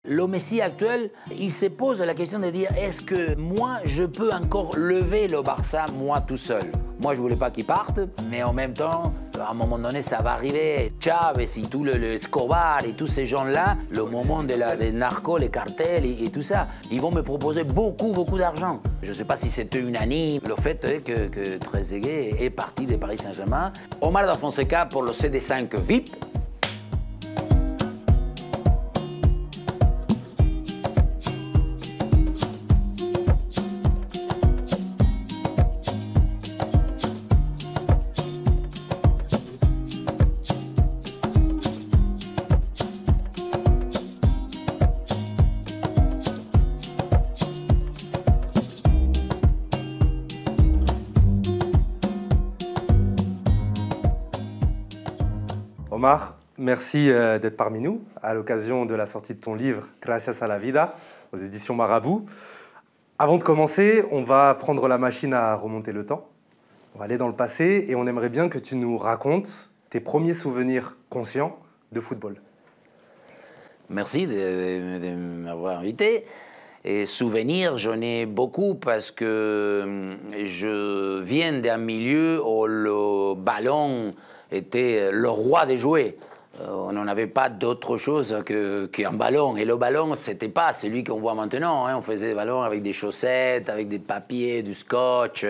Le Messi actuel, il se pose la question de dire est-ce que moi, je peux encore lever le Barça, moi tout seul? Moi, je voulais pas qu'il parte, mais en même temps, à un moment donné, ça va arriver. Chavez et tout le Escobar et tous ces gens-là, le moment des narcos, les cartels et tout ça, ils vont me proposer beaucoup d'argent. Je ne sais pas si c'était unanime. Le fait est que Trezeguet est parti de Paris Saint-Germain. Omar da Fonseca pour le CD5 VIP. Omar, merci d'être parmi nous à l'occasion de la sortie de ton livre « Gracias a la vida » aux éditions Marabout. Avant de commencer, on va prendre la machine à remonter le temps. On va aller dans le passé et on aimerait bien que tu nous racontes tes premiers souvenirs conscients de football. Merci de m'avoir invité. Et souvenirs, j'en ai beaucoup parce que je viens d'un milieu où le ballon était le roi des jouets. On n'en avait pas d'autre chose qu'un ballon. Et le ballon, c'était pas celui qu'on voit maintenant. Hein. On faisait des ballons avec des chaussettes, avec des papiers, du scotch.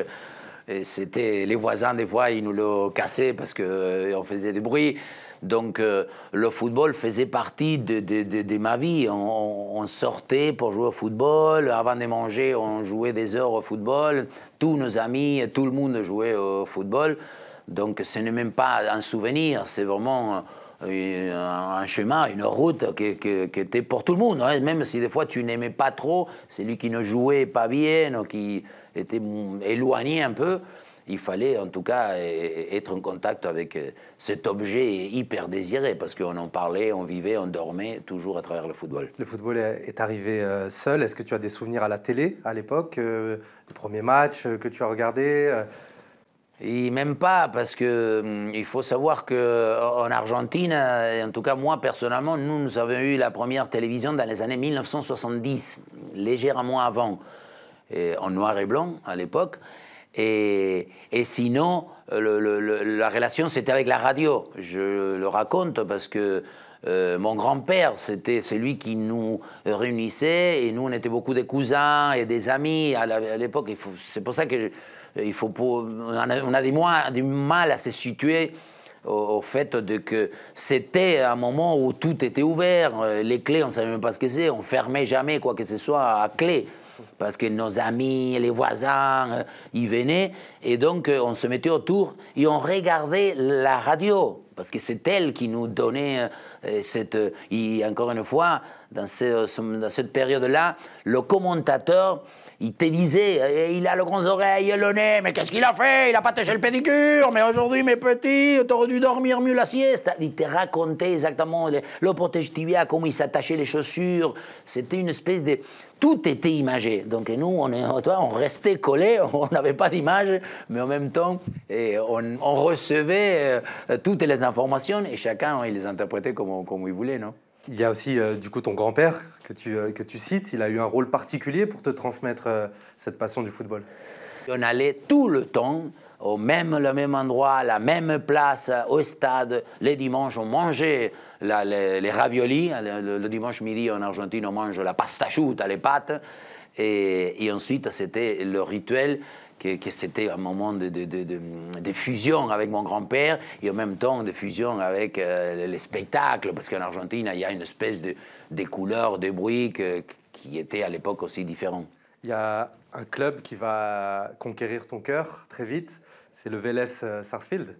Et c'était les voisins, des fois, ils nous le cassaient parce qu'on faisait du bruit. Donc, le football faisait partie de ma vie. On sortait pour jouer au football. Avant de manger, on jouait des heures au football. Tous nos amis, tout le monde jouait au football. Donc, ce n'est même pas un souvenir, c'est vraiment un chemin, une route qui était pour tout le monde. Hein. Même si des fois tu n'aimais pas trop, celui qui ne jouait pas bien ou qui était éloigné un peu, il fallait en tout cas être en contact avec cet objet hyper désiré parce qu'on en parlait, on vivait, on dormait toujours à travers le football. Le football est arrivé seul. Est-ce que tu as des souvenirs à la télé à l'époque, les premiers matchs que tu as regardés Et même pas, parce que il faut savoir qu'en Argentine, en tout cas moi personnellement, nous avons eu la première télévision dans les années 1970, légèrement avant, en noir et blanc à l'époque. Et sinon, la relation c'était avec la radio. Je le raconte parce que mon grand-père, c'était celui qui nous réunissait et nous on était beaucoup des cousins et des amis à l'époque. C'est pour ça que on a du mal à se situer au fait que c'était un moment où tout était ouvert. Les clés, on ne savait même pas ce que c'est. On ne fermait jamais quoi que ce soit à clé. Parce que nos amis, les voisins, ils venaient. Et donc, on se mettait autour et on regardait la radio. Parce que c'est elle qui nous donnait encore une fois, dans cette période-là, le commentateur, il te disait, il a le grand oreille, le nez, mais qu'est-ce qu'il a fait? Il n'a pas touché le pédicure, mais aujourd'hui, mes petits, t'aurais dû dormir mieux la sieste. Il te racontait exactement le protège-tibia, comment il s'attachait les chaussures. C'était une espèce de... Tout était imagé. Donc nous, on restait collés, on n'avait pas d'image, mais en même temps, on recevait toutes les informations et chacun, il les interprétait comme il voulait, non? Il y a aussi du coup ton grand-père que tu cites. Il a eu un rôle particulier pour te transmettre cette passion du football. On allait tout le temps le même endroit, à la même place, au stade. Les dimanches, on mangeait les raviolis. Le dimanche midi, en Argentine, on mange la pasta asciutta, les pâtes. Et ensuite, c'était le rituel que c'était un moment de fusion avec mon grand-père et en même temps de fusion avec les spectacles, parce qu'en Argentine, il y a une espèce de couleurs, de bruit qui était à l'époque aussi différent. Il y a un club qui va conquérir ton cœur très vite, c'est le Vélez Sarsfield,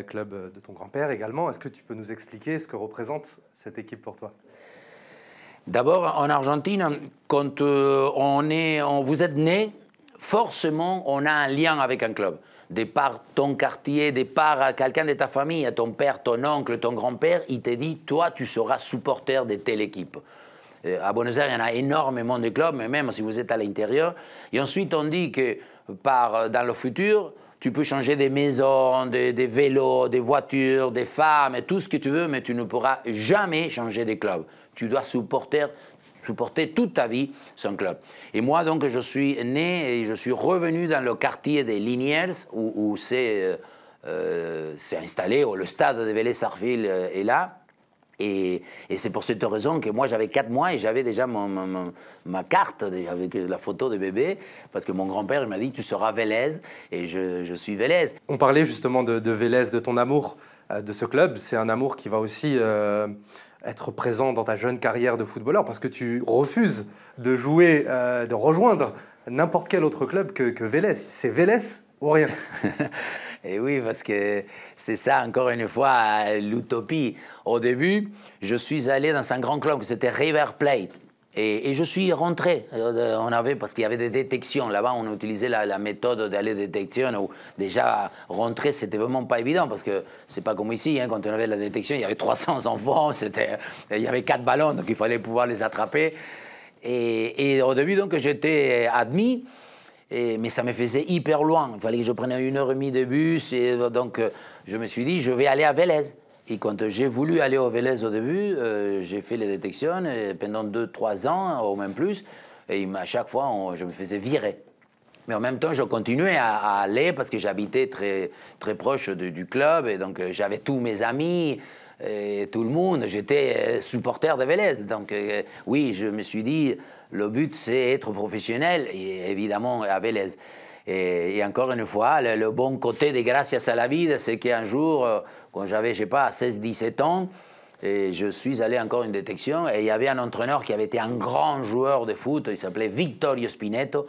club de ton grand-père également. Est-ce que tu peux nous expliquer ce que représente cette équipe pour toi? D'abord, en Argentine, quand vous êtes né, forcément, on a un lien avec un club. De par ton quartier, de par quelqu'un de ta famille, ton père, ton oncle, ton grand-père, il te dit, toi, tu seras supporter de telle équipe. À Buenos Aires, il y en a énormément de clubs, mais même si vous êtes à l'intérieur. Et ensuite, on dit que dans le futur, tu peux changer des maisons, des vélos, des voitures, des femmes, tout ce que tu veux, mais tu ne pourras jamais changer de club. Tu dois supporter supporter toute ta vie son club. Et moi, donc, je suis né et je suis revenu dans le quartier des Liniers, où c'est installé, où le stade de Vélez-Sarsfield est là. Et c'est pour cette raison que moi, j'avais 4 mois et j'avais déjà ma carte avec la photo de bébé, parce que mon grand-père m'a dit « tu seras Vélez » et je suis Vélez. On parlait justement de Vélez, de ton amour de ce club. C'est un amour qui va aussi être présent dans ta jeune carrière de footballeur, parce que tu refuses de jouer, de rejoindre n'importe quel autre club que Vélez. C'est Vélez ou rien. Et oui, parce que c'est ça, encore une fois, l'utopie. Au début, je suis allé dans un grand club, c'était River Plate. Et je suis rentré. Parce qu'il y avait des détections. Là-bas, on utilisait la méthode d'aller détection. Où déjà, rentrer, c'était vraiment pas évident. Parce que c'est pas comme ici. Hein, quand on avait la détection, il y avait 300 enfants. Il y avait 4 ballons, donc il fallait pouvoir les attraper. Et au début, donc, j'étais admis. Mais ça me faisait hyper loin. Il fallait que je prenne 1h30 de bus. Et donc, je me suis dit, je vais aller à Vélez. Et quand j'ai voulu aller au Vélez au début, j'ai fait les détections pendant 2-3 ans, ou même plus. Et à chaque fois, je me faisais virer. Mais en même temps, je continuais à aller parce que j'habitais très, très proche du club. Et donc, j'avais tous mes amis. Et tout le monde, j'étais supporter de Vélez. Donc oui, je me suis dit, le but c'est être professionnel, et évidemment à Vélez. Et encore une fois, le bon côté de Gracias a la Vida, c'est qu'un jour, quand j'avais, je sais pas, 16-17 ans, et je suis allé encore une détection, et il y avait un entraîneur qui avait été un grand joueur de foot, il s'appelait Vittorio Spinetto.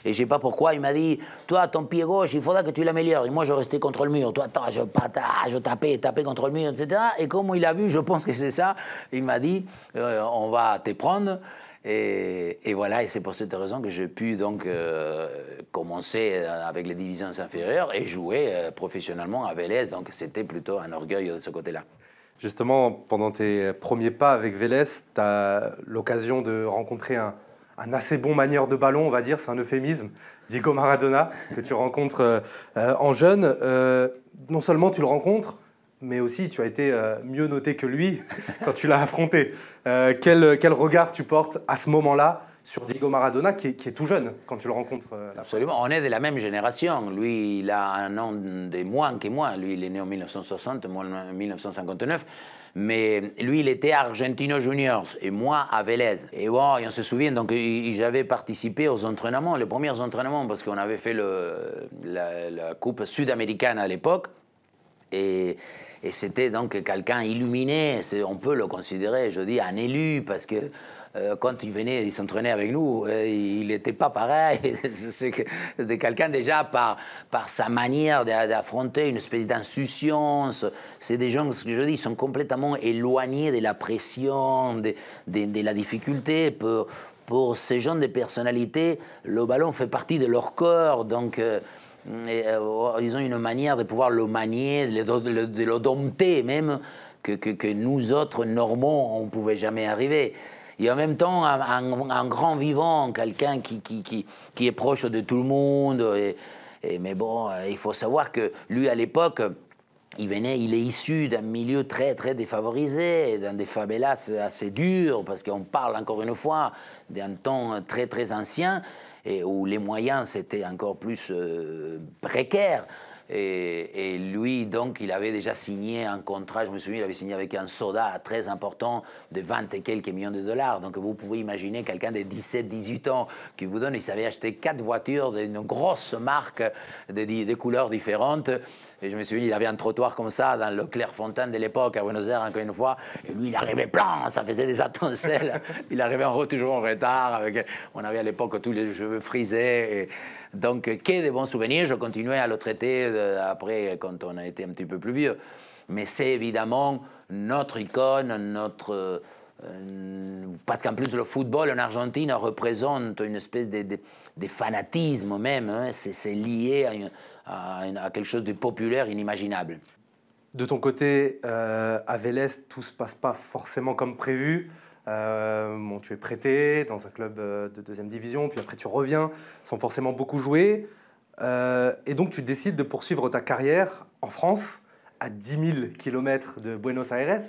Et je ne sais pas pourquoi, il m'a dit « Toi, ton pied gauche, il faudra que tu l'améliores. » Et moi, je restais contre le mur. Toi, attends, je tapais contre le mur, etc. Et comme il a vu, je pense que c'est ça, il m'a dit « On va te prendre. » Et voilà, et c'est pour cette raison que j'ai pu donc commencer avec les divisions inférieures et jouer professionnellement à Vélez. Donc c'était plutôt un orgueil de ce côté-là. Justement, pendant tes premiers pas avec Vélez, tu as l'occasion de rencontrer un assez bon manieur de ballon, on va dire, c'est un euphémisme, Diego Maradona, que tu rencontres en jeune. Non seulement tu le rencontres, mais aussi tu as été mieux noté que lui quand tu l'as affronté. Quel regard tu portes à ce moment-là sur Diego Maradona, qui est tout jeune quand tu le rencontres Absolument, on est de la même génération. Lui, il a un an de moins que moi. Lui, il est né en 1960, moi en 1959. Mais lui, il était à Argentino Juniors et moi à Vélez. Et bon, on se souvient, donc j'avais participé aux entraînements, les premiers entraînements, parce qu'on avait fait la Coupe sud-américaine à l'époque. Et c'était donc quelqu'un illuminé, on peut le considérer, je dis, un élu, parce que quand il venait, il s'entraînait avec nous, il n'était pas pareil. C'était quelqu'un déjà par sa manière d'affronter une espèce d'insouciance. C'est des gens, ce que je dis, sont complètement éloignés de la pression, de la difficulté. Pour ces gens de personnalité, le ballon fait partie de leur corps, donc ils ont une manière de pouvoir le manier, de le dompter même, que nous autres normaux, on ne pouvait jamais arriver. Et en même temps, un grand vivant, quelqu'un qui est proche de tout le monde. Mais bon, il faut savoir que lui, à l'époque, il est issu d'un milieu très, très défavorisé, dans des favelas assez durs, parce qu'on parle, encore une fois, d'un temps très, très ancien, et où les moyens, c'était encore plus précaires. Et lui, donc, il avait déjà signé un contrat, je me souviens, il avait signé avec un soda très important de 20 et quelques millions de dollars. Donc, vous pouvez imaginer quelqu'un de 17-18 ans qui vous donne, il savait acheter 4 voitures d'une grosse marque de couleurs différentes. Et je me souviens, il avait un trottoir comme ça dans le Clairefontaine de l'époque à Buenos Aires, encore une fois. Et lui, il arrivait plein, ça faisait des étincelles. Il arrivait toujours en retard. On avait à l'époque tous les cheveux frisés. Et donc, que de bons souvenirs. Je continuais à le traiter après, quand on a été un petit peu plus vieux. Mais c'est évidemment notre icône, parce qu'en plus, le football en Argentine représente une espèce de fanatisme même. Hein. C'est lié à quelque chose de populaire, inimaginable. De ton côté, à Vélez, tout ne se passe pas forcément comme prévu. Bon, tu es prêté dans un club de deuxième division, puis après tu reviens sans forcément beaucoup jouer. Et donc tu décides de poursuivre ta carrière en France, à 10 000 km de Buenos Aires.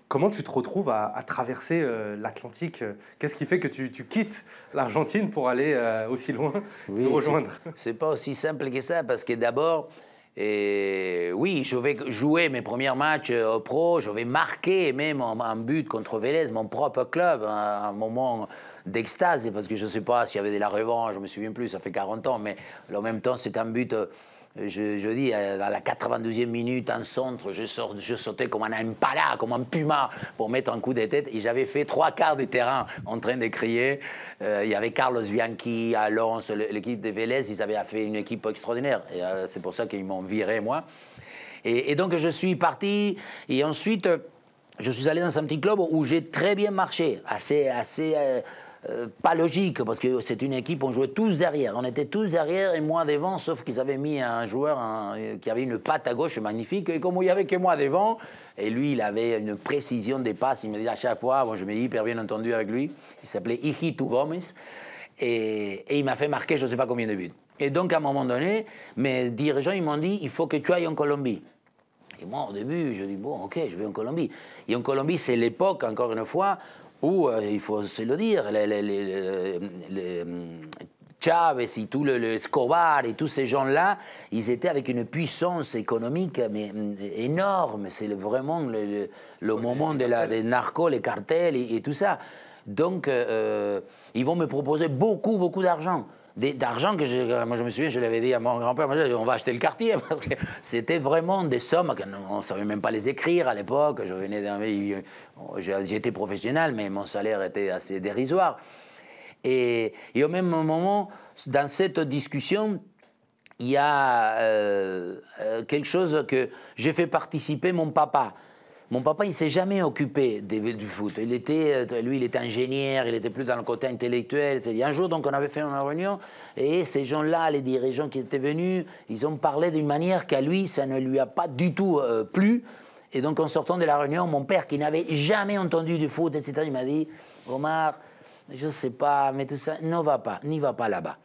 Comment tu te retrouves à traverser l'Atlantique? Qu'est-ce qui fait que tu quittes l'Argentine pour aller aussi loin, nous rejoindre? C'est pas aussi simple que ça, parce que d'abord, oui, je vais jouer mes premiers matchs au pro, je vais marquer même un but contre Vélez, mon propre club, un moment d'extase, parce que je ne sais pas s'il y avait de la revanche, je ne me souviens plus, ça fait 40 ans, mais en même temps, c'est un but, je dis, à la 92e minute, en centre, je sautais comme un impala, comme un puma, pour mettre un coup de tête, et j'avais fait 3/4 du terrain en train de crier. Il y avait Carlos Bianchi, Alonso, l'équipe de Vélez, ils avaient fait une équipe extraordinaire, et c'est pour ça qu'ils m'ont viré, moi. Et donc, je suis parti, et ensuite, je suis allé dans un petit club où j'ai très bien marché, assez pas logique, parce que c'est une équipe, on jouait tous derrière. On était tous derrière et moi devant, sauf qu'ils avaient mis un joueur qui avait une patte à gauche magnifique. Et comme il n'y avait que moi devant, et lui, il avait une précision des passes. Il me disait à chaque fois, bon, je m'ai hyper bien entendu avec lui. Il s'appelait Hijito Gomez. Et il m'a fait marquer je ne sais pas combien de buts. Et donc, à un moment donné, mes dirigeants, ils m'ont dit, il faut que tu ailles en Colombie. Et moi, au début, je dis, bon, ok, je vais en Colombie. Et en Colombie, c'est l'époque, encore une fois, où, il faut se le dire, les Chavez et tout le Escobar et tous ces gens-là, ils étaient avec une puissance économique mais énorme. C'est vraiment le moment des narcos, les cartels et tout ça. Donc, ils vont me proposer beaucoup d'argent. D'argent que moi je me souviens, je l'avais dit à mon grand-père, on va acheter le quartier, parce que c'était vraiment des sommes qu'on ne savait même pas les écrire à l'époque. Je venais j'étais professionnel, mais mon salaire était assez dérisoire. Et au même moment, dans cette discussion, il y a quelque chose que j'ai fait participer mon papa. Mon papa, il ne s'est jamais occupé du foot. Lui, il était ingénieur, il était plus dans le côté intellectuel. Un jour, donc, on avait fait une réunion et ces gens-là, les dirigeants qui étaient venus, ils ont parlé d'une manière qu'à lui, ça ne lui a pas du tout plu. Et donc, en sortant de la réunion, mon père, qui n'avait jamais entendu du foot, etc., il m'a dit, Omar, je ne sais pas, mais tout ça, n'y va pas là-bas.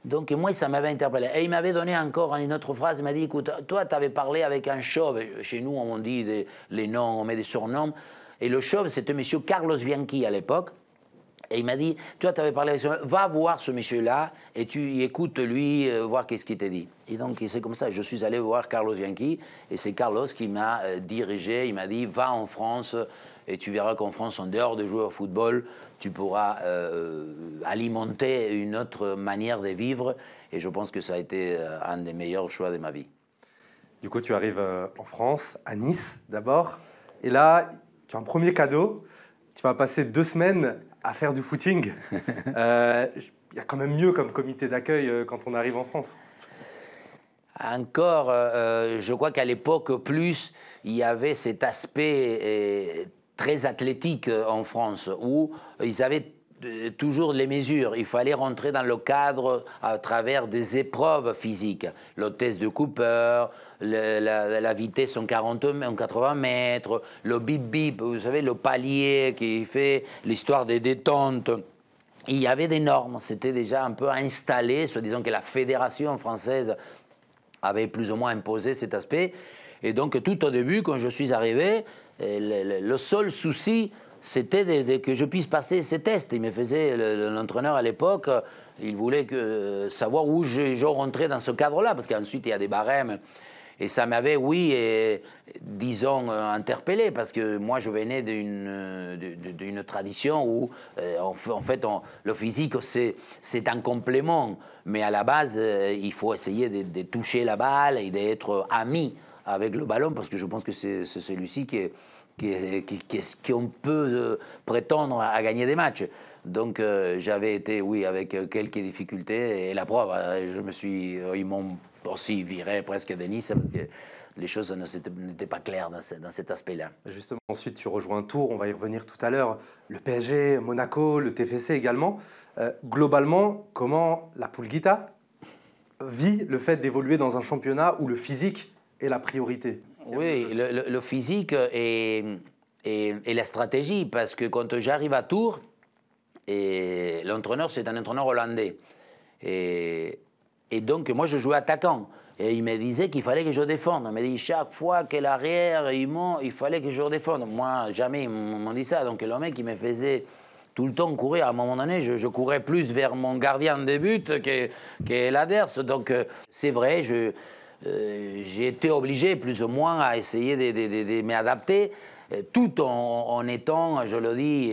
Donc moi, ça m'avait interpellé. Et il m'avait donné encore une autre phrase, il m'a dit, écoute, toi, tu avais parlé avec un chauve. Chez nous, on dit les noms, on met des surnoms. Et le chauve, c'était monsieur Carlos Bianchi à l'époque. Et il m'a dit, toi, tu avais parlé avec ce... Va voir ce monsieur-là et tu écoutes lui, voir qu'est-ce qu'il t'a dit. Et donc, c'est comme ça, je suis allé voir Carlos Bianchi. Et c'est Carlos qui m'a dirigé. Il m'a dit, va en France et tu verras qu'en France, en dehors de jouer au football, tu pourras alimenter une autre manière de vivre. Et je pense que ça a été un des meilleurs choix de ma vie. Du coup, tu arrives en France, à Nice d'abord. Et là, tu as un premier cadeau. Tu vas passer 2 semaines à faire du footing. Il y a quand même mieux comme comité d'accueil quand on arrive en France. Encore, je crois qu'à l'époque, plus, il y avait cet aspect très athlétique en France, où ils avaient toujours les mesures. Il fallait rentrer dans le cadre à travers des épreuves physiques. Le test de Cooper, la vitesse en 80 mètres, le bip-bip, vous savez, le palier qui fait l'histoire des détentes. Il y avait des normes, c'était déjà un peu installé, se disant que la fédération française avait plus ou moins imposé cet aspect. Et donc, tout au début, quand je suis arrivé, le seul souci, c'était que je puisse passer ces tests. Il me faisait, l'entraîneur à l'époque, il voulait savoir où je rentrais dans ce cadre-là, parce qu'ensuite, il y a des barèmes. Et ça m'avait, oui, disons, interpellé, parce que moi, je venais d'une tradition où, en fait, le physique, c'est un complément. Mais à la base, il faut essayer de toucher la balle et d'être ami avec le ballon, parce que je pense que c'est celui-ci qu'on peut prétendre à gagner des matchs. Donc j'avais été, oui, avec quelques difficultés, et la preuve, ils m'ont aussi viré presque de Nice, parce que les choses n'étaient pas claires dans cet aspect-là. Justement, ensuite tu rejoins Tours, on va y revenir tout à l'heure, le PSG, Monaco, le TFC également. Globalement, comment la Pulguita vit le fait d'évoluer dans un championnat où le physique est la priorité? Oui, le physique et la stratégie, parce que quand j'arrive à Tours, l'entraîneur, c'est un entraîneur hollandais. Et donc, moi, je jouais attaquant. Et il me disait qu'il fallait que je défende. Il me dit chaque fois que l'arrière, il fallait que je défende. Moi, jamais ils m'ont dit ça. Donc le mec, il me faisait tout le temps courir. À un moment donné, je courais plus vers mon gardien de but que l'adverse. Donc c'est vrai, j'ai été obligé plus ou moins à essayer de m'adapter, tout en étant, je le dis,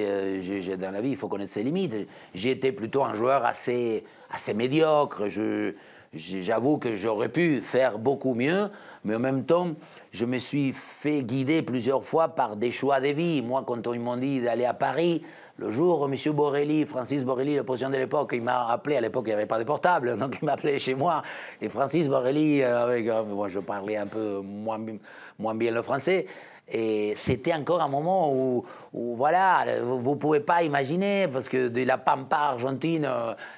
dans la vie, il faut connaître ses limites. J'étais plutôt un joueur assez médiocre. J'avoue que j'aurais pu faire beaucoup mieux, mais en même temps, je me suis fait guider plusieurs fois par des choix de vie. Moi, quand ils m'ont dit d'aller à Paris, le jour où M. Borrelli, Francis Borrelli, le président de l'époque, il m'a appelé, à l'époque il n'y avait pas de portable, donc il m'a appelé chez moi, et Francis Borrelli, moi je parlais un peu moins bien le français, et c'était encore un moment où voilà, vous ne pouvez pas imaginer, parce que de la Pampa argentine,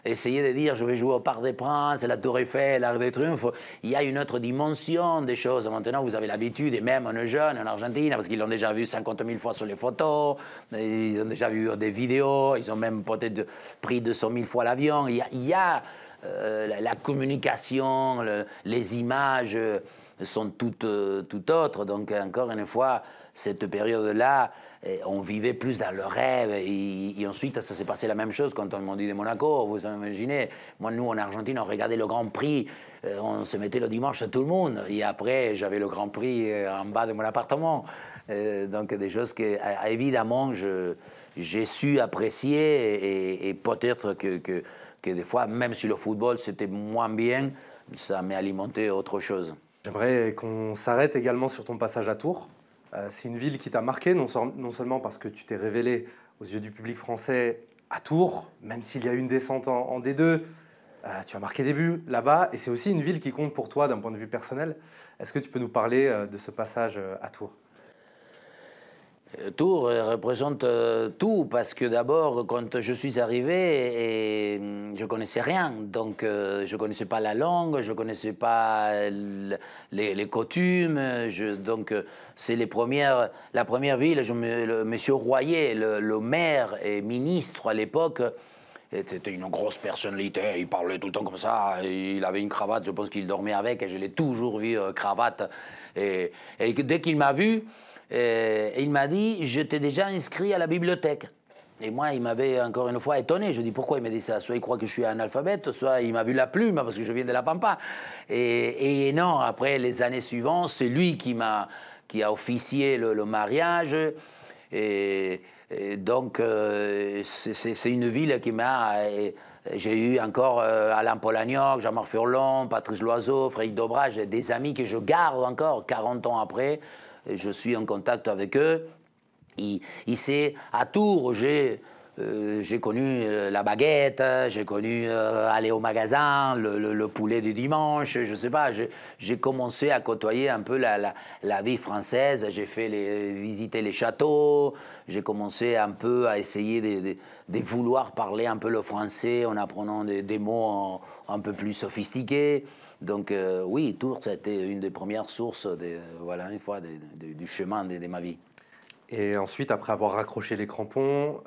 essayer de dire je vais jouer au Parc des Princes, la Tour Eiffel, l'Arc de Triomphe, il y a une autre dimension des choses. Maintenant, vous avez l'habitude, et même on est jeune en Argentine, parce qu'ils l'ont déjà vu 50 000 fois sur les photos, ils ont déjà vu des vidéos, ils ont même peut-être pris 200 000 fois l'avion. Il y a la communication, les images sont tout autres. Donc, encore une fois, cette période-là, on vivait plus dans le rêve. Et ensuite, ça s'est passé la même chose quand on m'a dit de Monaco. Vous imaginez, moi, nous, en Argentine, on regardait le Grand Prix. On se mettait le dimanche à tout le monde. Et après, j'avais le Grand Prix en bas de mon appartement. Donc, des choses que, évidemment, j'ai su apprécier. Et peut-être que des fois, même si le football, c'était moins bien, ça m'a alimenté autre chose. J'aimerais qu'on s'arrête également sur ton passage à Tours. C'est une ville qui t'a marqué, non seulement parce que tu t'es révélé aux yeux du public français à Tours, même s'il y a eu une descente en D2, tu as marqué des buts là-bas, et c'est aussi une ville qui compte pour toi d'un point de vue personnel. Est-ce que tu peux nous parler de ce passage à Tours ? Tours représente tout, parce que d'abord, quand je suis arrivé, je ne connaissais rien. Donc, je ne connaissais pas la langue, je ne connaissais pas les coutumes. Donc, c'est la première ville. Monsieur Royer, le maire et ministre à l'époque, c'était une grosse personnalité. Il parlait tout le temps comme ça. Il avait une cravate, je pense qu'il dormait avec, et je l'ai toujours vu cravate. Et dès qu'il m'a vu, il m'a dit, je t'ai déjà inscrit à la bibliothèque. Et moi, il m'avait encore une fois étonné. Je dis, pourquoi il m'a dit ça? Soit il croit que je suis analphabète, soit il m'a vu la plume, parce que je viens de la Pampa. Et non, après, les années suivantes, c'est lui qui a officié le mariage. Et donc, c'est une ville qui m'a... J'ai eu encore Alain Polignac, Jean-Marc Furlan, Patrice Loiseau, Frédéric Dobrage, des amis que je garde encore 40 ans après. Je suis en contact avec eux. Ici, à Tours, j'ai connu la baguette, j'ai connu aller au magasin, le poulet du dimanche, je ne sais pas. J'ai commencé à côtoyer un peu la vie française. J'ai fait visiter les châteaux. J'ai commencé un peu à essayer de vouloir parler un peu le français en apprenant des mots un peu plus sophistiqués. Donc oui, Tours, c'était une des premières sources voilà, une fois, du chemin de ma vie. Et ensuite, après avoir raccroché les crampons,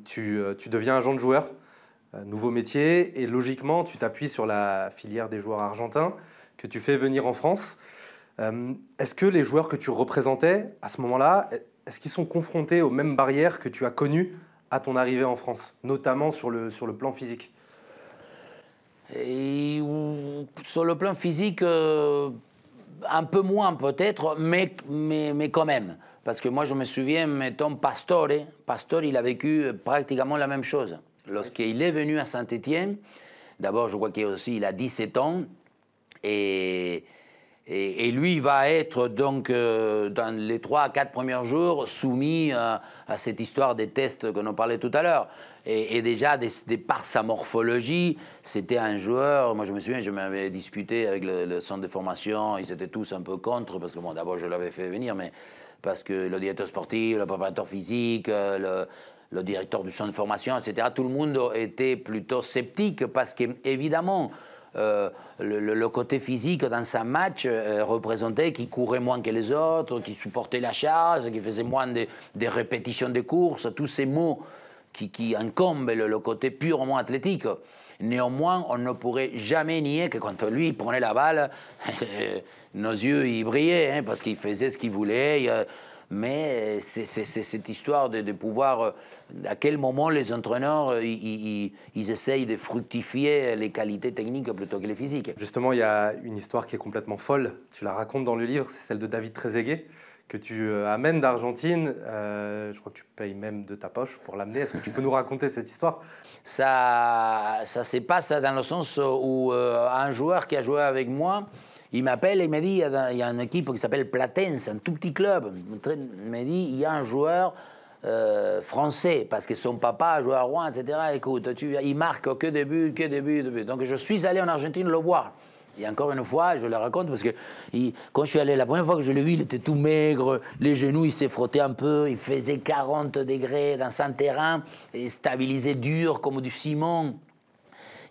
tu deviens agent de joueur, nouveau métier, et logiquement, tu t'appuies sur la filière des joueurs argentins que tu fais venir en France. Est-ce que les joueurs que tu représentais à ce moment-là, est-ce qu'ils sont confrontés aux mêmes barrières que tu as connues à ton arrivée en France, notamment sur le plan physique ? Et sur le plan physique, un peu moins peut-être, mais quand même. Parce que moi, je me souviens, mettons, Pastore, il a vécu pratiquement la même chose. Lorsqu'il est venu à Saint-Étienne, d'abord, je crois qu'il a 17 ans, et lui, il va être donc, dans les 3 à 4 premiers jours, soumis à cette histoire des tests qu'on en parlait tout à l'heure. Et déjà, par sa morphologie, c'était un joueur. Moi, je me souviens, je m'avais disputé avec le centre de formation. Ils étaient tous un peu contre, parce que bon, d'abord, je l'avais fait venir, mais parce que le directeur sportif, le préparateur physique, le directeur du centre de formation, etc., tout le monde était plutôt sceptique, parce qu'évidemment, le côté physique dans un match représentait qu'il courait moins que les autres, qu'il supportait la charge, qu'il faisait moins de répétitions de courses, tous ces mots qui incombe le côté purement athlétique. Néanmoins, on ne pourrait jamais nier que quand lui prenait la balle, nos yeux y brillaient, hein, parce qu'il faisait ce qu'il voulait. Mais c'est cette histoire de pouvoir... À quel moment les entraîneurs, ils essayent de fructifier les qualités techniques plutôt que les physiques. Justement, il y a une histoire qui est complètement folle. Tu la racontes dans le livre, c'est celle de David Trezeguet, que tu amènes d'Argentine. Je crois que tu payes même de ta poche pour l'amener. Est-ce que tu peux nous raconter cette histoire? Ça se passe dans le sens où un joueur qui a joué avec moi, il m'appelle et il me dit, il y a une équipe qui s'appelle Platense, un tout petit club. Il me dit, il y a un joueur français, parce que son papa a joué à Rouen, etc. Écoute, il marque que des buts, que des buts, Donc je suis allé en Argentine le voir. Et encore une fois, je le raconte parce que quand je suis allé, la première fois que je l'ai vu, il était tout maigre, les genoux, il s'est frotté un peu, il faisait 40 degrés dans un terrain, et stabilisé dur comme du ciment.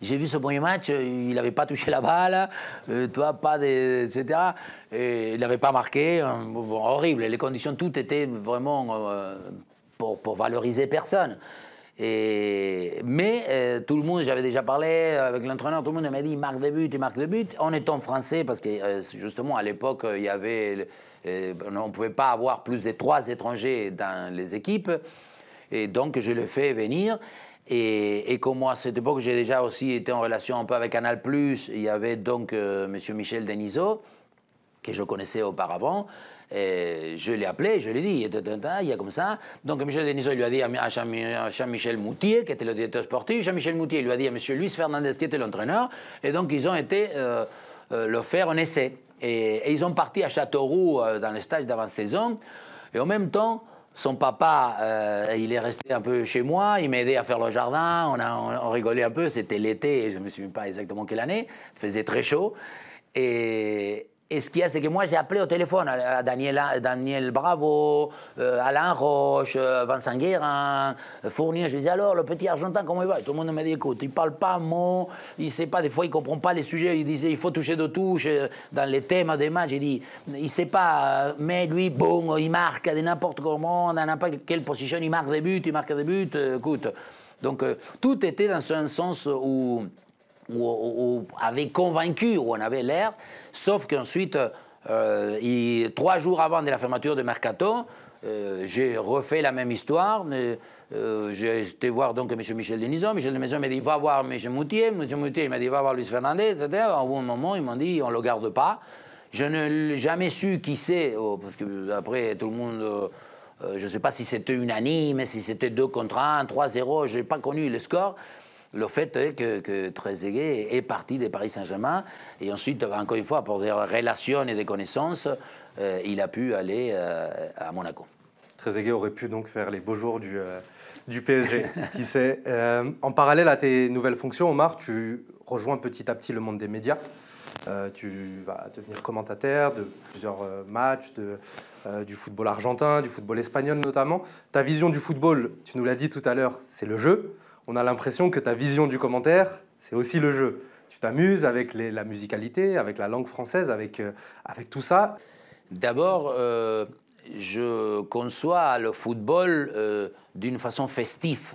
J'ai vu ce premier match, il n'avait pas touché la balle, etc. Et il n'avait pas marqué, horrible. Les conditions, tout était vraiment pour valoriser personne. Mais tout le monde, j'avais déjà parlé avec l'entraîneur, tout le monde m'a dit il marque des buts, il marque des buts. En étant français, parce que justement à l'époque, il y avait, on ne pouvait pas avoir plus de 3 étrangers dans les équipes. Et donc je le fais venir. Et comme moi, à cette époque, j'ai déjà aussi été en relation un peu avec Canal+. Il y avait donc M. Michel Denisot, que je connaissais auparavant. Et je l'ai appelé, je lui ai dit, il y a comme ça. Donc Michel Denisot lui a dit à Jean-Michel Moutier, qui était le directeur sportif. Jean-Michel Moutier lui a dit à M. Luis Fernandez, qui était l'entraîneur. Et donc ils ont été le faire un essai. Et ils ont parti à Châteauroux dans le stage d'avant-saison. Et en même temps, son papa, il est resté un peu chez moi, il m'a aidé à faire le jardin, on rigolait un peu, c'était l'été, je ne me souviens pas exactement quelle année, il faisait très chaud. Et ce qu'il y a, c'est que moi, j'ai appelé au téléphone à Daniel Bravo, Alain Roche, Vincent Guérin, Fournier. Je lui disais, alors, le petit Argentin, comment il va? Et tout le monde m'a dit, écoute, il ne parle pas un mot, il ne sait pas, des fois, il ne comprend pas les sujets. Il disait, il faut toucher de touche dans les thèmes des matchs. J'ai dit, il ne sait pas, mais lui, bon, il marque de n'importe comment, dans n'importe quelle position, il marque des buts, écoute. Donc, tout était dans un sens où avait convaincu, où on avait l'air, sauf qu'ensuite, 3 jours avant de la fermeture de Mercato, j'ai refait la même histoire. J'ai été voir donc M. Michel Denisot. Michel Denisot m'a dit, va voir M. Moutier. M. Moutier m'a dit, va voir Luis Fernandez, etc. À un bon moment, ils m'ont dit, on ne le garde pas. Je n'ai jamais su qui c'est, parce que après, tout le monde... je ne sais pas si c'était unanime, si c'était 2 contre 1, 3-0, je n'ai pas connu le score. Le fait est que Trezeguet est parti de Paris Saint-Germain et ensuite, encore une fois, pour des relations et des connaissances, il a pu aller à Monaco. Trezeguet aurait pu donc faire les beaux jours du PSG, qui sait. En parallèle à tes nouvelles fonctions, Omar, tu rejoins petit à petit le monde des médias. Tu vas devenir commentateur de plusieurs matchs, du football argentin, du football espagnol notamment. Ta vision du football, tu nous l'as dit tout à l'heure, c'est le jeu. On a l'impression que ta vision du commentaire, c'est aussi le jeu. Tu t'amuses avec la musicalité, avec la langue française, avec tout ça. D'abord, je conçois le football d'une façon festive.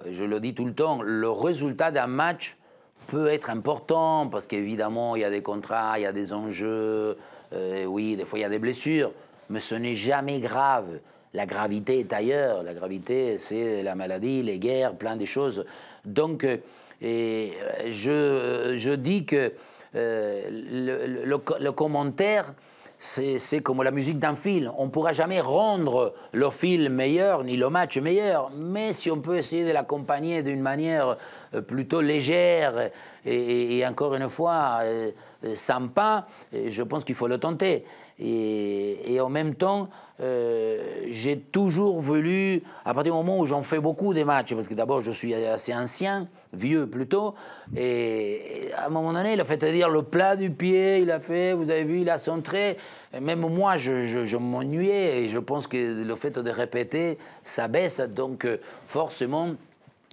Je le dis tout le temps, le résultat d'un match peut être important parce qu'évidemment, il y a des contrats, il y a des enjeux, oui, des fois, il y a des blessures, mais ce n'est jamais grave. La gravité est ailleurs. La gravité, c'est la maladie, les guerres, plein de choses. Donc, je dis que le commentaire, c'est comme la musique d'un film. On ne pourra jamais rendre le film meilleur, ni le match meilleur. Mais si on peut essayer de l'accompagner d'une manière plutôt légère et encore une fois sympa, je pense qu'il faut le tenter. Et en même temps, j'ai toujours voulu, à partir du moment où j'en fais beaucoup des matchs, parce que d'abord je suis assez ancien, vieux plutôt, et à un moment donné, le fait de dire le plat du pied, il a fait, vous avez vu, il a centré, même moi je m'ennuyais, et je pense que le fait de répéter, ça baisse, donc forcément,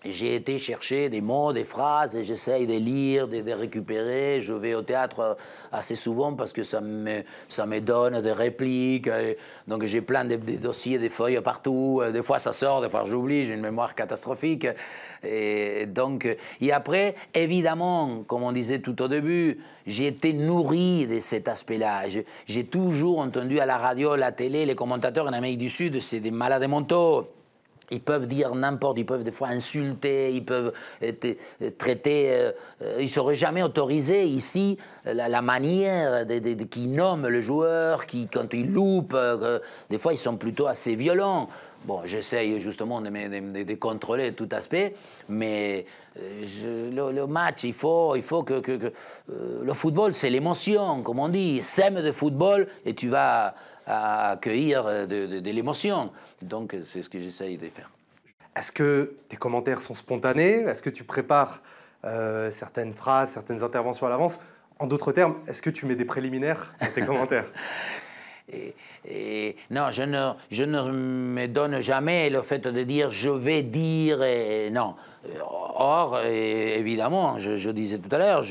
j'ai été chercher des mots, des phrases, et j'essaye de lire, de récupérer. Je vais au théâtre assez souvent parce que ça me donne des répliques. Donc j'ai plein de dossiers, des feuilles partout. Des fois ça sort, des fois j'oublie, j'ai une mémoire catastrophique. Et après, évidemment, comme on disait tout au début, j'ai été nourri de cet aspect-là. J'ai toujours entendu à la radio, à la télé, les commentateurs en Amérique du Sud, c'est des malades mentaux. Ils peuvent dire n'importe, ils peuvent des fois insulter, ils peuvent traiter. Ils ne seraient jamais autorisés ici la manière qu'ils nomment le joueur, quand il loupe. Des fois, ils sont plutôt assez violents. Bon, j'essaye justement de contrôler tout aspect, mais le match, il faut que le football, c'est l'émotion, comme on dit. Sème de football et tu vas accueillir de l'émotion. Donc, c'est ce que j'essaye de faire. Est-ce que tes commentaires sont spontanés? Est-ce que tu prépares certaines phrases, certaines interventions à l'avance? En d'autres termes, est-ce que tu mets des préliminaires dans tes commentaires? Non, je ne me donne jamais le fait de dire je vais dire. Non. Or, évidemment, je disais tout à l'heure,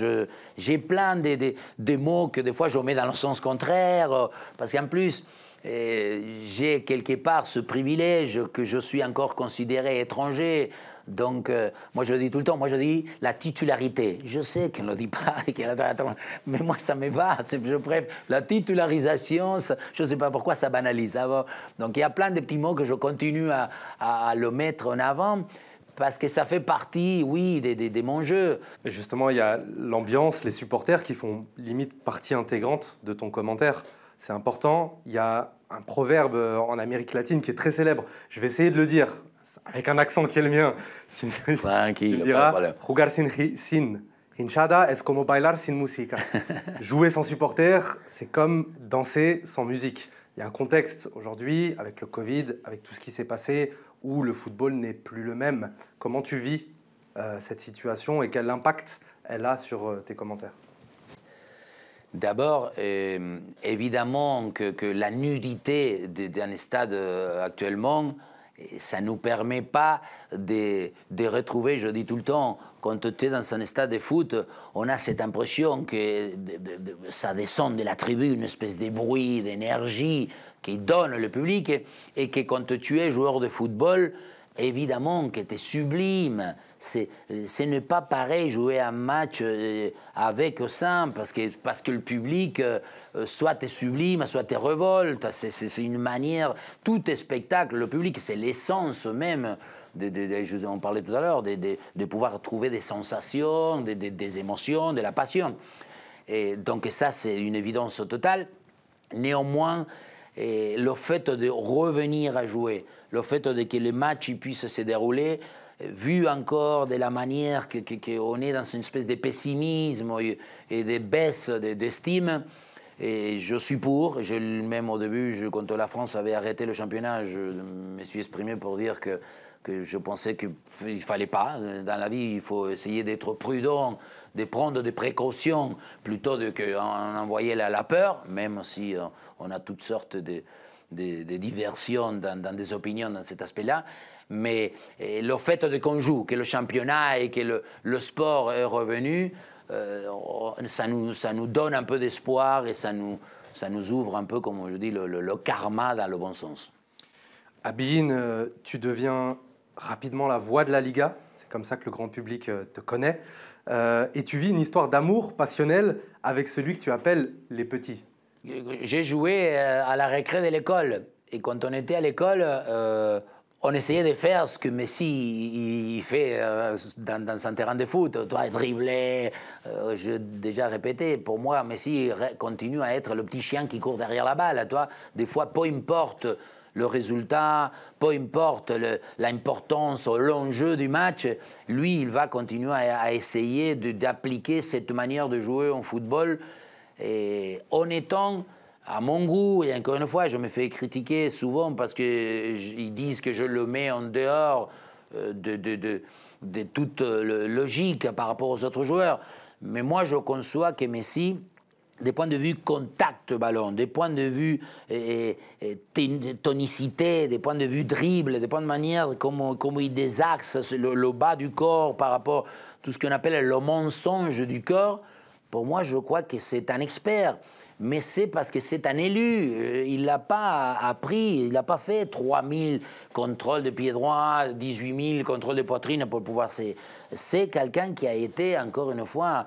j'ai plein de mots que des fois je mets dans le sens contraire, parce qu'en plus, j'ai quelque part ce privilège que je suis encore considéré étranger. Donc, moi je le dis tout le temps, moi je dis la titularité. Je sais qu'on ne le dit pas, mais moi ça me va, je préfère la titularisation, je ne sais pas pourquoi ça banalise. Donc il y a plein de petits mots que je continue à le mettre en avant, parce que ça fait partie, oui, de mon jeu. Et justement, il y a l'ambiance, les supporters qui font limite partie intégrante de ton commentaire. C'est important. Il y a un proverbe en Amérique latine qui est très célèbre. Je vais essayer de le dire avec un accent qui est le mien. Tu me diras, jugar sin hinchada es como bailar sin música. Jouer sans supporters, c'est comme danser sans musique. Il y a un contexte aujourd'hui, avec le Covid, avec tout ce qui s'est passé, où le football n'est plus le même. Comment tu vis cette situation et quel impact elle a sur tes commentaires? D'abord, évidemment que la nudité d'un stade actuellement, ça ne nous permet pas de retrouver, je dis tout le temps, quand tu es dans un stade de foot, on a cette impression que ça descend de la tribune, une espèce de bruit, d'énergie qui donne le public, et que quand tu es joueur de football, évidemment que tu es sublime. Ce n'est pas pareil jouer un match avec au sein, parce que le public, soit est sublime, soit est révolte. C'est une manière, tout est spectacle. Le public, c'est l'essence même, on parlait tout à l'heure, de pouvoir trouver des sensations, des émotions, de la passion. Et donc ça, c'est une évidence totale. Néanmoins, le fait de revenir à jouer, le fait que les matchs puissent se dérouler, vu encore de la manière qu'on est dans une espèce de pessimisme et de baisse d'estime, et je suis pour. Même au début, quand la France avait arrêté le championnat, je me suis exprimé pour dire que je pensais qu'il ne fallait pas. Dans la vie, il faut essayer d'être prudent, de prendre des précautions, plutôt qu'envoyer la peur, même si on a toutes sortes de diversions dans des opinions dans cet aspect-là. Mais le fait qu'on joue, que le championnat et que le sport est revenu, ça nous donne un peu d'espoir et ça nous ouvre un peu, comme je dis, le karma dans le bon sens. À Bein, tu deviens rapidement la voix de la Liga. C'est comme ça que le grand public te connaît. Et tu vis une histoire d'amour passionnel avec celui que tu appelles les petits. J'ai joué à la récré de l'école. Et quand on était à l'école, on essayait de faire ce que Messi il fait dans un terrain de foot. Toi, dribbler, j'ai déjà répété, pour moi, Messi continue à être le petit chien qui court derrière la balle. Toi, des fois, peu importe le résultat, peu importe l'importance ou l'enjeu du match, lui, il va continuer à essayer d'appliquer cette manière de jouer en football. Et en étant à mon goût, et encore une fois, je me fais critiquer souvent parce qu'ils disent que je le mets en dehors de toute logique par rapport aux autres joueurs. Mais moi, je conçois que Messi des points de vue contact ballon, des points de vue tonicité, des points de vue dribble, des points de manière comment il désaxe le bas du corps par rapport à tout ce qu'on appelle le mensonge du corps. Pour moi, je crois que c'est un expert. Mais c'est parce que c'est un élu. Il n'a pas appris, il n'a pas fait 3000 contrôles de pied droit, 18 000 contrôles de poitrine pour pouvoir... C'est quelqu'un qui a été, encore une fois,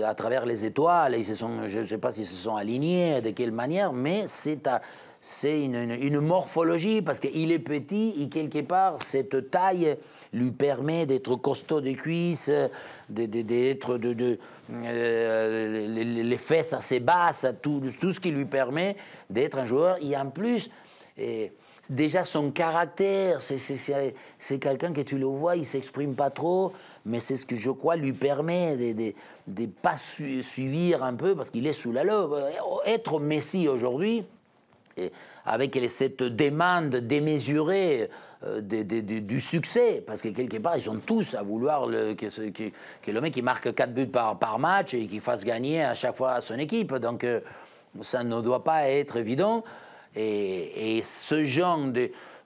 à travers les étoiles, je ne sais pas s'ils se sont alignés, de quelle manière, mais c'est une morphologie, parce qu'il est petit et quelque part, cette taille lui permet d'être costaud des cuisses, d'être les fesses assez basses, tout ce qui lui permet d'être un joueur. Et en plus, déjà son caractère, c'est quelqu'un que tu le vois, il ne s'exprime pas trop, mais c'est ce que je crois lui permet de ne pas suivre un peu, parce qu'il est sous la loupe. Être Messi aujourd'hui, avec cette demande démesurée du succès, parce que quelque part, ils sont tous à vouloir que le mec qui marque 4 buts par match et qu'il fasse gagner à chaque fois son équipe. Donc, ça ne doit pas être évident. Et ce genre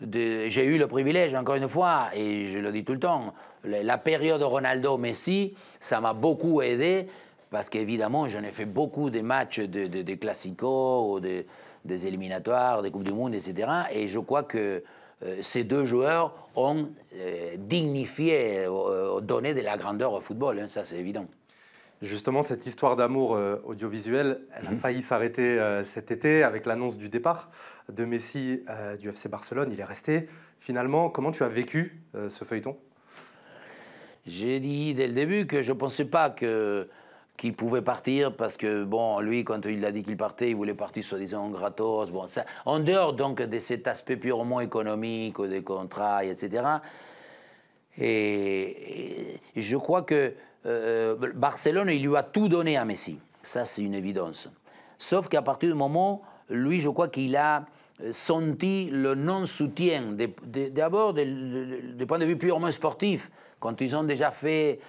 j'ai eu le privilège, encore une fois, et je le dis tout le temps, la période Ronaldo-Messi, ça m'a beaucoup aidé, parce qu'évidemment, j'en ai fait beaucoup de matchs de Classico, ou des éliminatoires, des Coupes du Monde, etc. Et je crois que ces deux joueurs ont dignifié, donné de la grandeur au football, hein, ça c'est évident. Justement, cette histoire d'amour audiovisuel, elle a failli s'arrêter cet été avec l'annonce du départ de Messi du FC Barcelone. Il est resté. Finalement, comment tu as vécu ce feuilleton? J'ai dit dès le début que je ne pensais pas qu'il pouvait partir, parce que, bon, lui, quand il a dit qu'il partait, il voulait partir, soi-disant, gratos. Bon, ça, en dehors, donc, de cet aspect purement économique, des contrats, etc. Et je crois que Barcelone, il lui a tout donné à Messi. Ça, c'est une évidence. Sauf qu'à partir du moment, lui, je crois qu'il a senti le non-soutien, d'abord du point de vue purement sportif, quand ils ont déjà fait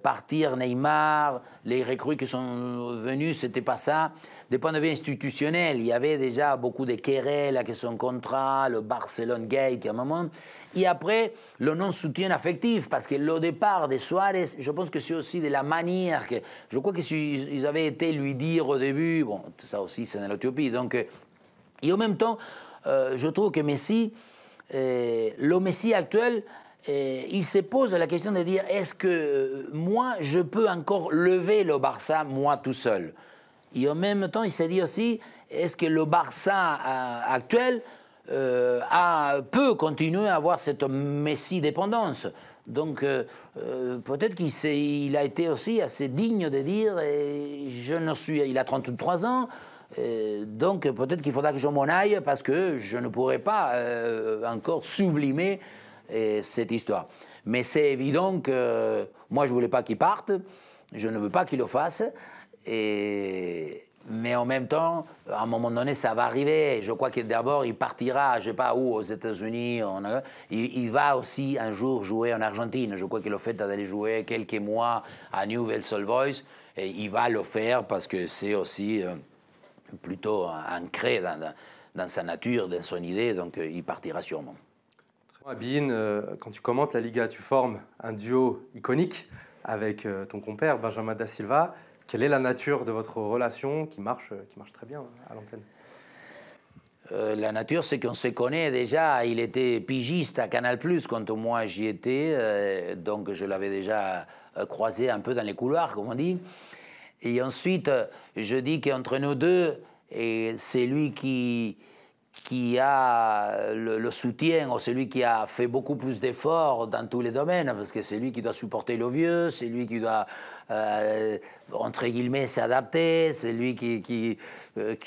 partir Neymar, les recrues qui sont venus, c'était pas ça. Du point de vue institutionnel, il y avait déjà beaucoup de querelles avec son contrat, le Barcelone Gate à un moment. Et après, le non-soutien affectif, parce que le départ de Suarez, je pense que c'est aussi de la manière que... Je crois que s'ils avaient été lui dire au début, bon, ça aussi c'est dans l'Éthiopie, donc... Et en même temps, je trouve que Messi, le Messi actuel, il se pose la question de dire, est-ce que moi, je peux encore lever le Barça, moi tout seul? Et en même temps, il s'est dit aussi, est-ce que le Barça actuel peut continuer à avoir cette Messi-dépendance? Donc, peut-être qu'il a été aussi assez digne de dire, il a 33 ans, donc peut-être qu'il faudra que je m'en aille, parce que je ne pourrai pas encore sublimer cette histoire. Mais c'est évident que moi, je ne voulais pas qu'il parte, je ne veux pas qu'il le fasse, mais en même temps, à un moment donné, ça va arriver. Je crois que d'abord, il partira, je ne sais pas où, aux États-Unis. Il va aussi un jour jouer en Argentine. Je crois que le fait d'aller jouer quelques mois à Newell's Old Boys, et il va le faire parce que c'est aussi plutôt ancré dans sa nature, dans son idée, donc il partira sûrement. Abine, quand tu commentes la Liga, tu formes un duo iconique avec ton compère Benjamin Da Silva. Quelle est la nature de votre relation qui marche très bien à l'antenne? La nature, c'est qu'on se connaît déjà. Il était pigiste à Canal+, quand moi j'y étais, donc je l'avais déjà croisé un peu dans les couloirs, comme on dit. Et ensuite, je dis qu'entre nous deux, c'est lui qui a le soutien, ou celui qui a fait beaucoup plus d'efforts dans tous les domaines, parce que c'est lui qui doit supporter le vieux, c'est lui qui doit, entre guillemets, s'adapter, c'est lui qui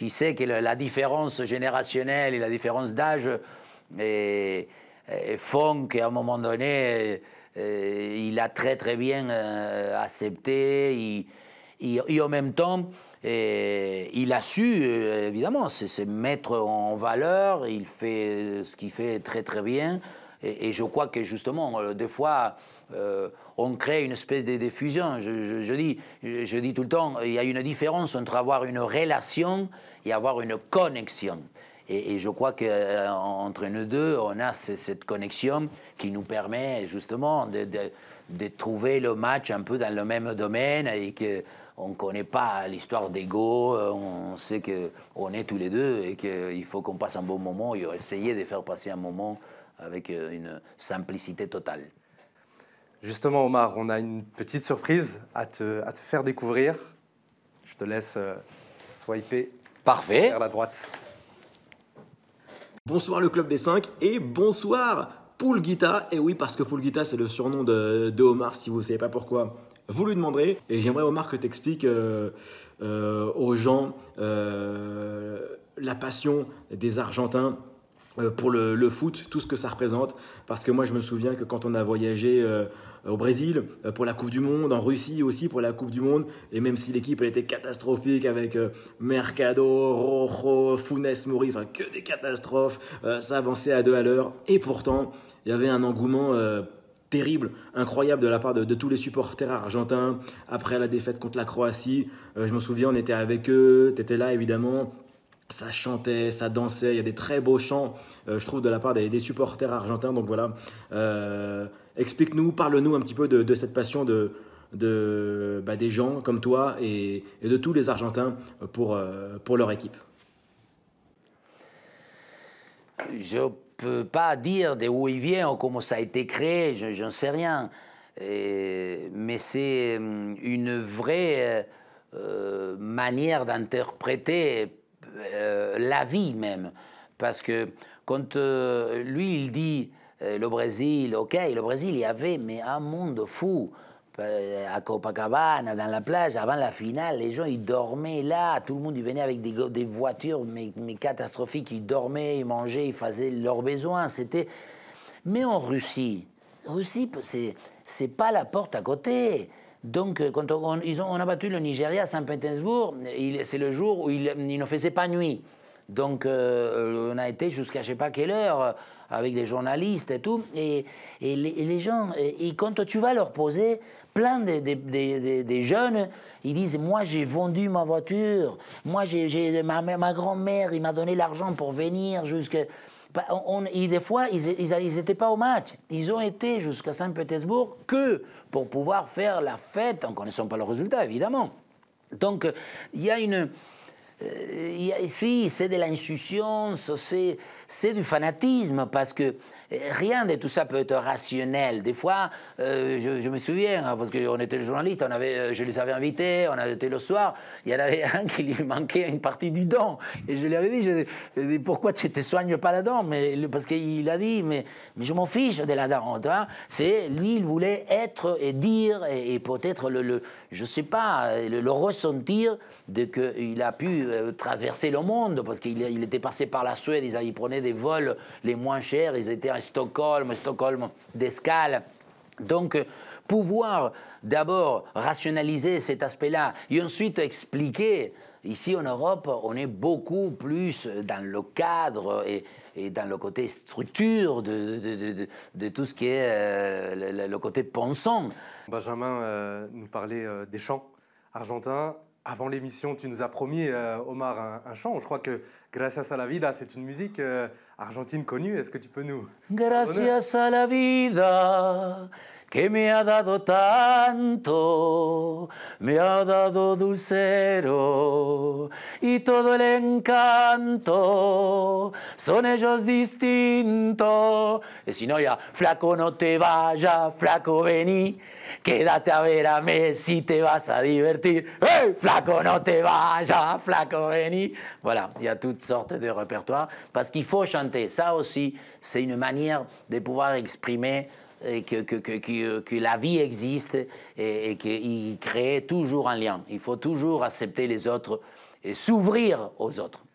sait que la différence générationnelle et la différence d'âge font qu'à un moment donné, il a très très bien accepté, et en même temps, il a su, évidemment, se mettre en valeur, il fait ce qu'il fait très très bien, et je crois que justement, des fois, on crée une espèce de fusion. Je dis tout le temps, il y a une différence entre avoir une relation et avoir une connexion. Et je crois qu'entre nous deux, on a cette connexion qui nous permet justement de trouver le match un peu dans le même domaine et qu'on ne connaît pas l'histoire d'ego, on sait qu'on est tous les deux et qu'il faut qu'on passe un bon moment et essayer de faire passer un moment avec une simplicité totale. Justement, Omar, on a une petite surprise à te faire découvrir. Je te laisse swiper Parfait. vers la droite. Bonsoir le Club des 5 et bonsoir Poulguita. Et oui, parce que Poulguita, c'est le surnom de Omar, si vous ne savez pas pourquoi. Vous lui demanderez. Et j'aimerais, Omar, que tu expliques aux gens la passion des Argentins pour le foot, tout ce que ça représente. Parce que moi, je me souviens que quand on a voyagé au Brésil pour la Coupe du Monde, en Russie aussi pour la Coupe du Monde, et même si l'équipe elle était catastrophique avec Mercado, Rojo, Funes Mori, enfin que des catastrophes, ça avançait à 2 à l'heure. Et pourtant, il y avait un engouement terrible, incroyable de la part de tous les supporters argentins après la défaite contre la Croatie. Je me souviens, on était avec eux, tu étais là évidemment. Ça chantait, ça dansait, il y a des très beaux chants, je trouve, de la part des supporters argentins. Donc voilà, explique-nous, parle-nous un petit peu de cette passion des gens comme toi et de tous les Argentins pour leur équipe. Je ne peux pas dire d'où il vient ou comment ça a été créé, je n'en sais rien. Mais c'est une vraie manière d'interpréter la vie même. Parce que quand lui, il dit le Brésil, ok, le Brésil, il y avait mais un monde fou. À Copacabana, dans la plage, avant la finale, les gens, ils dormaient là. Tout le monde, il venait avec des voitures mais catastrophiques. Ils dormaient, ils mangeaient, ils faisaient leurs besoins. Mais en Russie, c'est pas la porte à côté. Donc, quand on a battu le Nigeria à Saint-Pétersbourg, c'est le jour où il ne faisait pas nuit. Donc, on a été jusqu'à je ne sais pas quelle heure avec des journalistes et tout. Et les gens, et quand tu vas leur poser, plein de jeunes, ils disent, moi j'ai vendu ma voiture, moi ma grand-mère, il m'a donné l'argent pour venir jusqu'à... des fois, ils n'étaient pas au match. Ils ont été jusqu'à Saint-Pétersbourg que pour pouvoir faire la fête, en ne connaissant pas le résultat, évidemment. Donc, il y a une... c'est de l'insouciance, c'est du fanatisme, parce que rien de tout ça peut être rationnel. Des fois, je me souviens, parce qu'on était les journalistes, je les avais invités, on avait été le soir, il y en avait un qui lui manquait une partie du dent. Et je lui avais dit, pourquoi tu ne te soignes pas la dent? Parce qu'il a dit, mais je m'en fiche de la dent. Lui, il voulait être et dire, et peut-être je ne sais pas, le ressentir qu'il a pu traverser le monde, parce qu'il était passé par la Suède, ils prenaient des vols les moins chers, ils étaient à Stockholm d'escale. Donc, pouvoir d'abord rationaliser cet aspect-là et ensuite expliquer, ici en Europe, on est beaucoup plus dans le cadre et dans le côté structure de tout ce qui est le côté pensant. Benjamin nous parlait des chants argentins. Avant l'émission, tu nous as promis, Omar, un chant. Je crois que Gracias a la vida, c'est une musique argentine connue. Est-ce que tu peux nous... Gracias a la vida que me ha dado tanto, me ha dado dulcero y todo el encanto, son ellos distintos. Et sinon, il y a Flaco, no te vayas, flaco, vení. Quédate a ver a Messi, te vas a divertir. Hey, flaco, no te vayas, flaco, vení. Voilà, il y a toutes sortes de répertoires parce qu'il faut chanter. Ça aussi, c'est une manière de pouvoir exprimer que la vie existe et qu'il crée toujours un lien. Il faut toujours accepter les autres et s'ouvrir aux autres.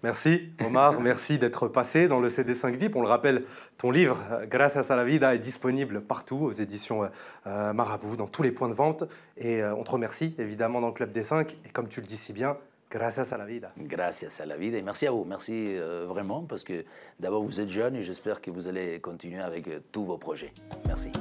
Merci Omar, merci d'être passé dans le CD5 VIP. On le rappelle, ton livre Gracias a la vida est disponible partout aux éditions Marabout, dans tous les points de vente. Et on te remercie évidemment dans le Club des 5. Et comme tu le dis si bien, Gracias a la vida. Gracias a la vida. Et merci à vous, merci vraiment, parce que d'abord vous êtes jeune et j'espère que vous allez continuer avec tous vos projets. Merci.